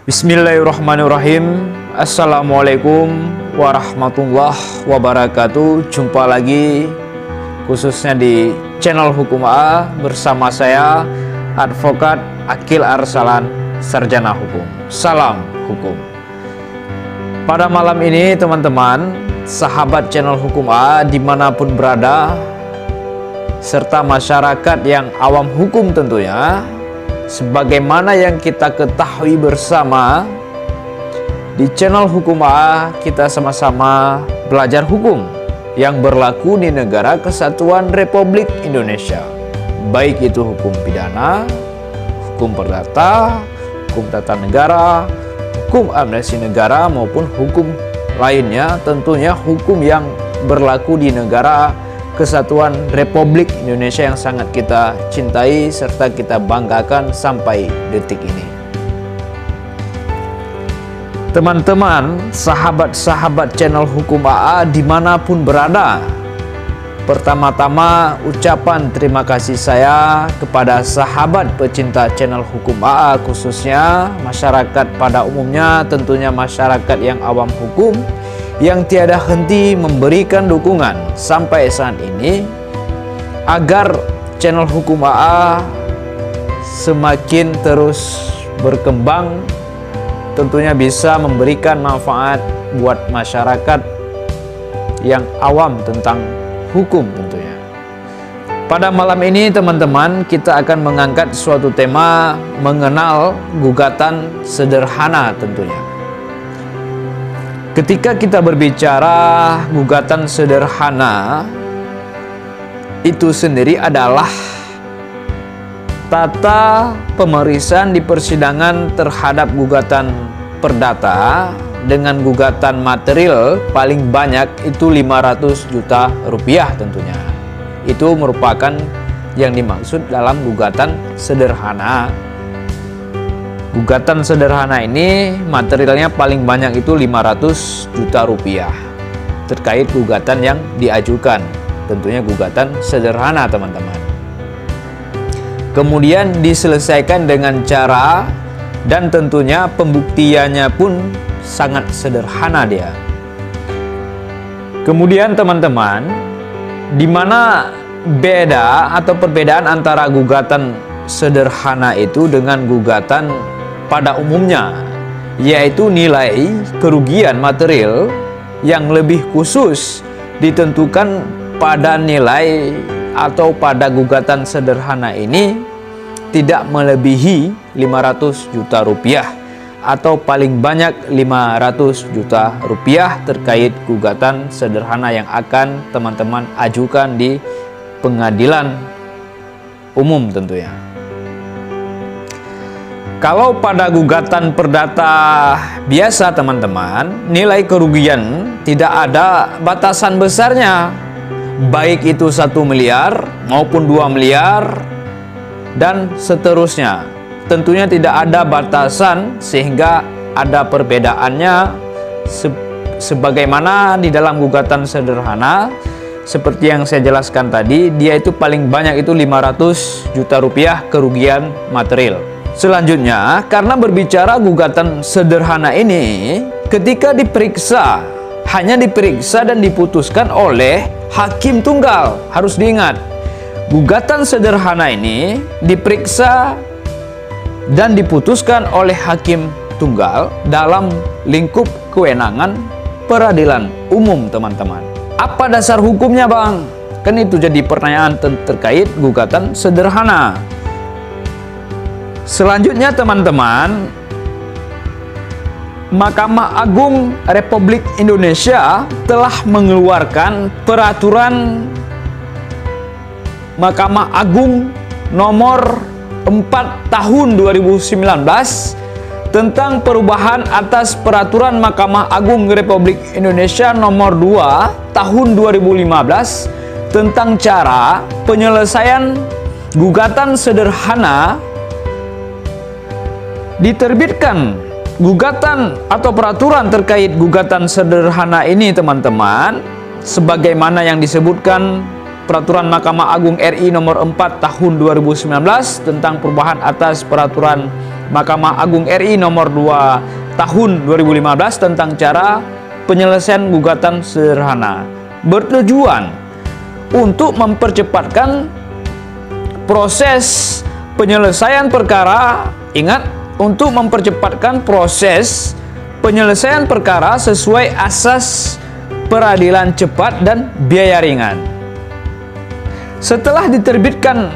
Bismillahirrahmanirrahim. Assalamualaikum warahmatullahi wabarakatuh. Jumpa lagi khususnya di channel Hukum AA bersama saya Advokat Akil Arsalan, Sarjana Hukum. Salam Hukum. Pada malam ini teman-teman, sahabat channel Hukum AA dimanapun berada, serta masyarakat yang awam hukum tentunya, sebagaimana yang kita ketahui bersama, di channel Hukum AA kita sama-sama belajar hukum yang berlaku di Negara Kesatuan Republik Indonesia, baik itu hukum pidana, hukum perdata, hukum tata negara, hukum amnesti negara, maupun hukum lainnya, tentunya hukum yang berlaku di Negara Kesatuan Republik Indonesia yang sangat kita cintai serta kita banggakan sampai detik ini. Teman-teman, sahabat-sahabat channel Hukum AA dimanapun berada, pertama-tama ucapan terima kasih saya kepada sahabat pecinta channel Hukum AA, khususnya masyarakat pada umumnya, tentunya masyarakat yang awam hukum, yang tiada henti memberikan dukungan sampai saat ini agar channel Hukum AA semakin terus berkembang, tentunya bisa memberikan manfaat buat masyarakat yang awam tentang hukum tentunya. Pada malam ini teman-teman, kita akan mengangkat suatu tema mengenal gugatan sederhana tentunya. Ketika kita berbicara gugatan sederhana, itu sendiri adalah tata pemeriksaan di persidangan terhadap gugatan perdata dengan gugatan material paling banyak itu 500 juta rupiah tentunya. Itu merupakan yang dimaksud dalam gugatan sederhana. Gugatan sederhana ini materialnya paling banyak itu 500 juta rupiah terkait gugatan yang diajukan, tentunya gugatan sederhana teman-teman. Kemudian diselesaikan dengan cara dan tentunya pembuktiannya pun sangat sederhana dia. Kemudian teman-teman, di mana beda atau perbedaan antara gugatan sederhana itu dengan gugatan pada umumnya, yaitu nilai kerugian material yang lebih khusus ditentukan pada nilai atau pada gugatan sederhana ini tidak melebihi 500 juta rupiah atau paling banyak 500 juta rupiah terkait gugatan sederhana yang akan teman-teman ajukan di pengadilan umum tentunya. Kalau pada gugatan perdata biasa teman-teman, nilai kerugian tidak ada batasan besarnya, baik itu 1 miliar maupun 2 miliar dan seterusnya. Tentunya tidak ada batasan sehingga ada perbedaannya sebagaimana di dalam gugatan sederhana. Seperti yang saya jelaskan tadi, dia itu paling banyak itu 500 juta rupiah kerugian material. Selanjutnya, karena berbicara gugatan sederhana ini, ketika diperiksa, hanya diperiksa dan diputuskan oleh hakim tunggal. Harus diingat, gugatan sederhana ini diperiksa dan diputuskan oleh hakim tunggal dalam lingkup kewenangan peradilan umum teman-teman. Apa dasar hukumnya bang? Kan itu jadi pertanyaan terkait gugatan sederhana. Selanjutnya teman-teman, Mahkamah Agung Republik Indonesia telah mengeluarkan peraturan Mahkamah Agung nomor 4 tahun 2019 tentang perubahan atas Peraturan Mahkamah Agung Republik Indonesia Nomor 2 Tahun 2015 tentang cara penyelesaian gugatan sederhana. Diterbitkan gugatan atau peraturan terkait gugatan sederhana ini, teman-teman, sebagaimana yang disebutkan Peraturan Mahkamah Agung RI Nomor 4 Tahun 2019 tentang perubahan atas Peraturan Mahkamah Agung RI Nomor 2 Tahun 2015 tentang cara penyelesaian gugatan sederhana, bertujuan untuk mempercepatkan proses penyelesaian perkara. Ingat, untuk mempercepatkan proses penyelesaian perkara sesuai asas peradilan cepat dan biaya ringan. Setelah diterbitkan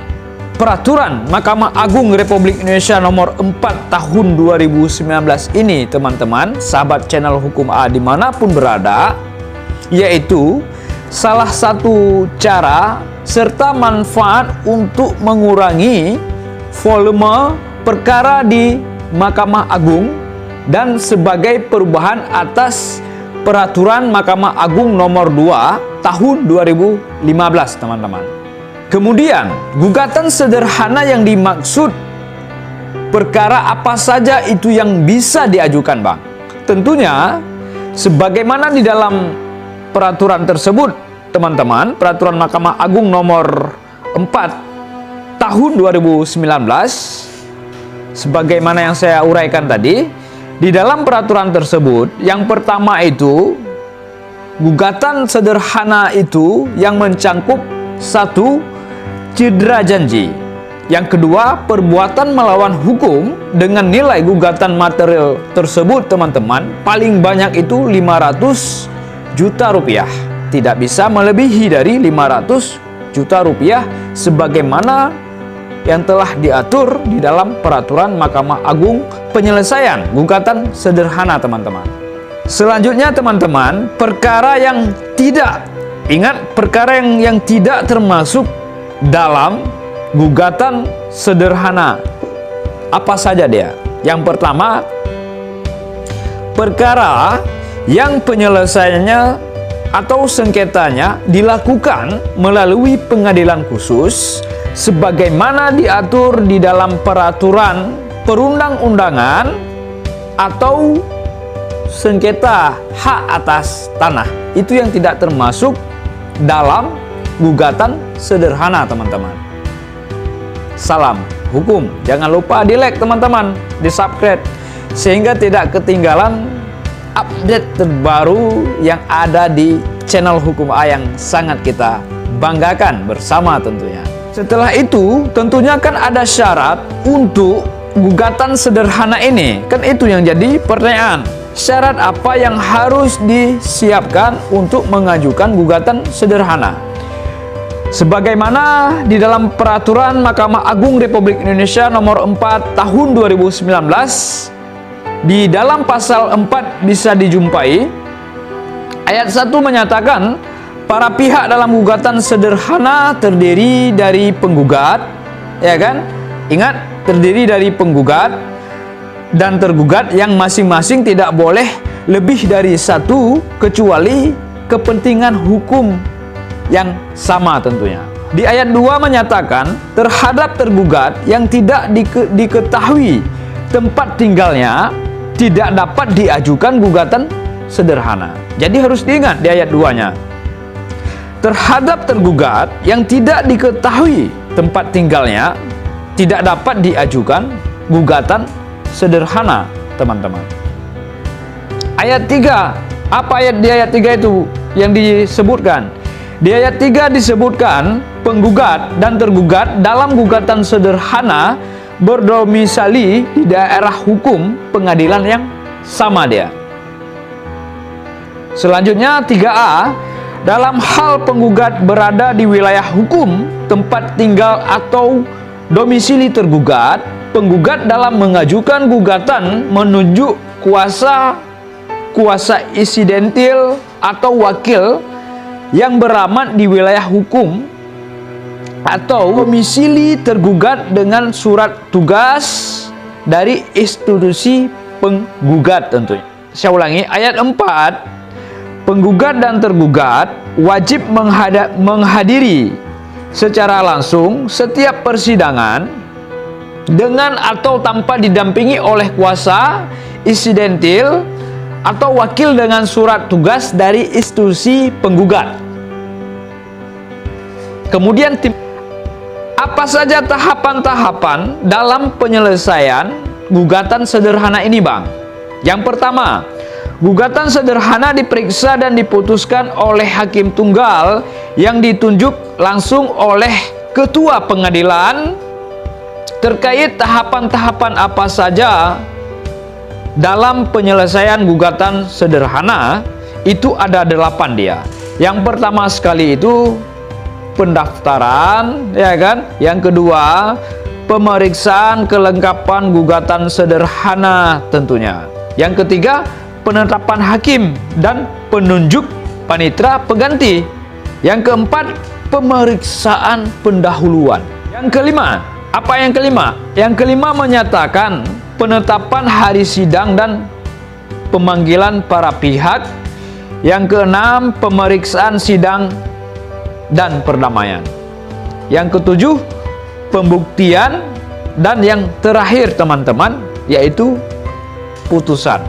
Peraturan Mahkamah Agung Republik Indonesia Nomor 4 Tahun 2019 ini, teman-teman, sahabat channel Hukum A dimanapun berada, yaitu salah satu cara serta manfaat untuk mengurangi volume perkara di Mahkamah Agung dan sebagai perubahan atas Peraturan Mahkamah Agung Nomor 2 Tahun 2015, teman-teman. Kemudian, gugatan sederhana yang dimaksud perkara apa saja itu yang bisa diajukan, Bang? Tentunya, sebagaimana di dalam peraturan tersebut, teman-teman, Peraturan Mahkamah Agung Nomor 4 Tahun 2019, sebagaimana yang saya uraikan tadi, di dalam peraturan tersebut, yang pertama itu, gugatan sederhana itu yang mencangkup satu, cedera janji. Yang kedua, perbuatan melawan hukum dengan nilai gugatan material tersebut, teman-teman, paling banyak itu 500 juta rupiah. Tidak bisa melebihi dari 500 juta rupiah sebagaimana yang telah diatur di dalam Peraturan Mahkamah Agung penyelesaian gugatan sederhana, teman-teman. Selanjutnya, teman-teman, perkara yang tidak, ingat, perkara yang tidak termasuk dalam gugatan sederhana. Apa saja dia? Yang pertama, perkara yang penyelesaiannya atau sengketanya dilakukan melalui pengadilan khusus sebagaimana diatur di dalam peraturan perundang-undangan atau sengketa hak atas tanah. Itu yang tidak termasuk dalam gugatan sederhana, teman-teman. Salam hukum. Jangan lupa di like, teman-teman, di subscribe, sehingga tidak ketinggalan update terbaru yang ada di channel Hukum A yang sangat kita banggakan bersama tentunya. Setelah itu, tentunya kan ada syarat untuk gugatan sederhana ini. Kan itu yang jadi pertanyaan. Syarat apa yang harus disiapkan untuk mengajukan gugatan sederhana? Sebagaimana di dalam Peraturan Mahkamah Agung Republik Indonesia Nomor 4 Tahun 2019, di dalam pasal 4 bisa dijumpai ayat 1 menyatakan para pihak dalam gugatan sederhana terdiri dari penggugat, ya kan? Ingat, terdiri dari penggugat dan tergugat yang masing-masing tidak boleh lebih dari satu kecuali kepentingan hukum yang sama tentunya. Di ayat 2 menyatakan terhadap tergugat yang tidak diketahui tempat tinggalnya tidak dapat diajukan gugatan sederhana. Jadi harus diingat di ayat 2-nya. Terhadap tergugat yang tidak diketahui tempat tinggalnya tidak dapat diajukan gugatan sederhana, teman-teman. Ayat 3, apa ayat di ayat 3 itu yang disebutkan? Di ayat 3 disebutkan penggugat dan tergugat dalam gugatan sederhana berdomisili di daerah hukum pengadilan yang sama dia. Selanjutnya 3A, dalam hal penggugat berada di wilayah hukum tempat tinggal atau domisili tergugat, penggugat dalam mengajukan gugatan menunjuk kuasa insidentil atau wakil yang beramat di wilayah hukum atau domisili tergugat dengan surat tugas dari institusi penggugat tentunya. Saya ulangi, ayat 4, penggugat dan tergugat wajib menghadiri secara langsung setiap persidangan dengan atau tanpa didampingi oleh kuasa, insidentil, atau wakil dengan surat tugas dari institusi penggugat. Kemudian apa saja tahapan-tahapan dalam penyelesaian gugatan sederhana ini, Bang? Yang pertama, gugatan sederhana diperiksa dan diputuskan oleh hakim tunggal yang ditunjuk langsung oleh ketua pengadilan. Terkait tahapan-tahapan apa saja dalam penyelesaian gugatan sederhana, itu ada 8 dia. Yang pertama sekali itu pendaftaran, ya kan? Yang kedua, pemeriksaan kelengkapan gugatan sederhana tentunya. Yang ketiga, penetapan hakim dan penunjuk panitera pengganti. Yang keempat, pemeriksaan pendahuluan. Yang kelima, apa yang kelima? Yang kelima menyatakan penetapan hari sidang dan pemanggilan para pihak. Yang keenam, pemeriksaan sidang dan perdamaian. Yang ketujuh, pembuktian. Dan yang terakhir teman-teman, yaitu putusan.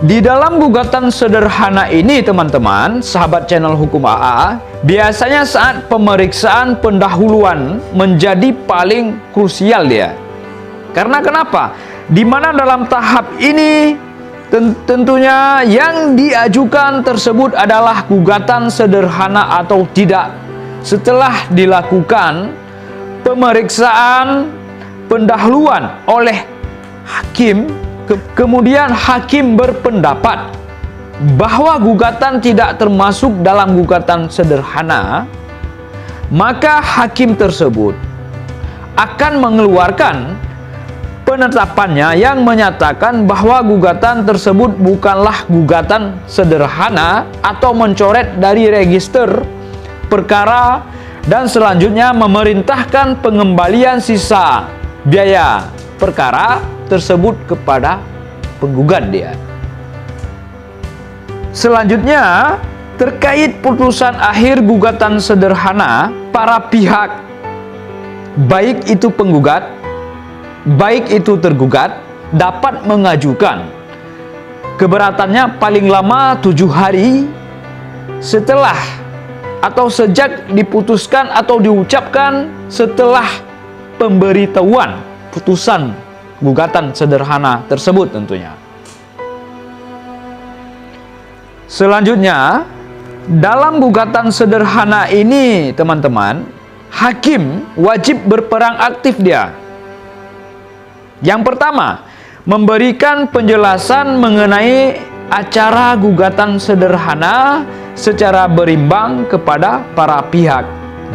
Di dalam gugatan sederhana ini teman-teman, sahabat channel Hukum AA, biasanya saat pemeriksaan pendahuluan menjadi paling krusial dia. Karena kenapa? Di mana dalam tahap ini tentunya yang diajukan tersebut adalah gugatan sederhana atau tidak. Setelah dilakukan pemeriksaan pendahuluan oleh hakim, kemudian hakim berpendapat bahwa gugatan tidak termasuk dalam gugatan sederhana, maka hakim tersebut akan mengeluarkan penetapannya yang menyatakan bahwa gugatan tersebut bukanlah gugatan sederhana atau mencoret dari register perkara, dan selanjutnya memerintahkan pengembalian sisa biaya perkara tersebut kepada penggugat dia. Selanjutnya, terkait putusan akhir gugatan sederhana, para pihak, baik itu penggugat, baik itu tergugat, dapat mengajukan keberatannya paling lama 7 hari setelah atau sejak diputuskan atau diucapkan setelah pemberitahuan putusan gugatan sederhana tersebut tentunya. Selanjutnya, dalam gugatan sederhana ini teman-teman, hakim wajib berperan aktif dia. Yang pertama, memberikan penjelasan mengenai acara gugatan sederhana secara berimbang kepada para pihak,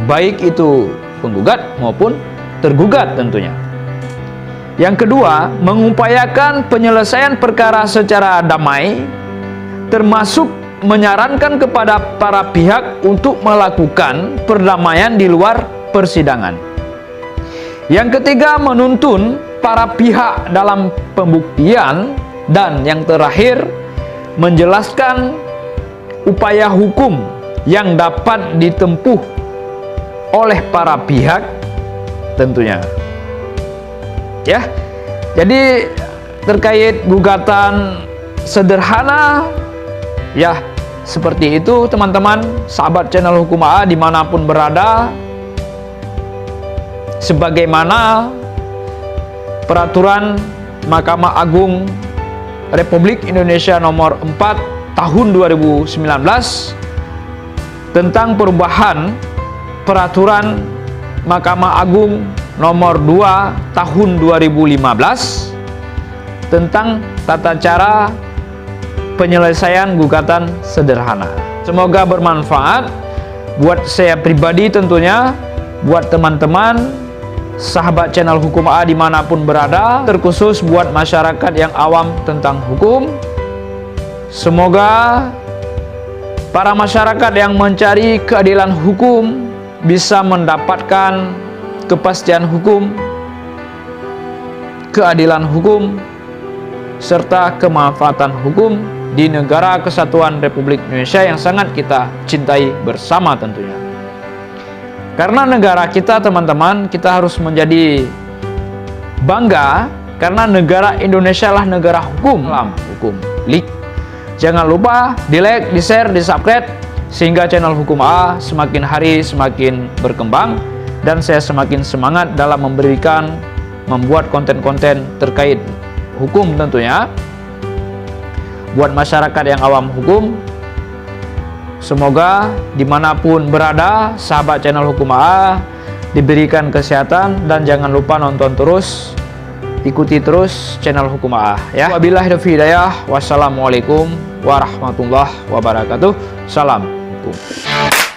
baik itu penggugat maupun tergugat tentunya. Yang kedua, mengupayakan penyelesaian perkara secara damai, termasuk menyarankan kepada para pihak untuk melakukan perdamaian di luar persidangan. Yang ketiga, menuntun para pihak dalam pembuktian. Dan yang terakhir, menjelaskan upaya hukum yang dapat ditempuh oleh para pihak tentunya. Ya, jadi terkait gugatan sederhana, ya seperti itu teman-teman, sahabat channel Hukum AA dimanapun berada. Sebagaimana peraturan Mahkamah Agung Republik Indonesia nomor 4 tahun 2019 tentang perubahan peraturan Mahkamah Agung nomor 2 tahun 2015 tentang tata cara penyelesaian gugatan sederhana. Semoga bermanfaat buat saya pribadi tentunya, buat teman-teman sahabat channel Hukum AA dimanapun berada, terkhusus buat masyarakat yang awam tentang hukum. Semoga para masyarakat yang mencari keadilan hukum bisa mendapatkan kepastian hukum, keadilan hukum, serta kemanfaatan hukum di negara kesatuan Republik Indonesia yang sangat kita cintai bersama tentunya. Karena negara kita teman-teman, kita harus menjadi bangga karena negara Indonesia lah negara hukum. Jangan lupa di like, di share, di subscribe sehingga channel Hukum AA semakin hari semakin berkembang dan saya semakin semangat dalam membuat konten-konten terkait hukum tentunya buat masyarakat yang awam hukum. Semoga dimanapun berada sahabat channel Hukum AA diberikan kesehatan dan jangan lupa nonton terus, ikuti terus channel Hukum AA ya. Wabillahi taufiq hidayah. Wassalamualaikum warahmatullahi wabarakatuh. Salam hukum.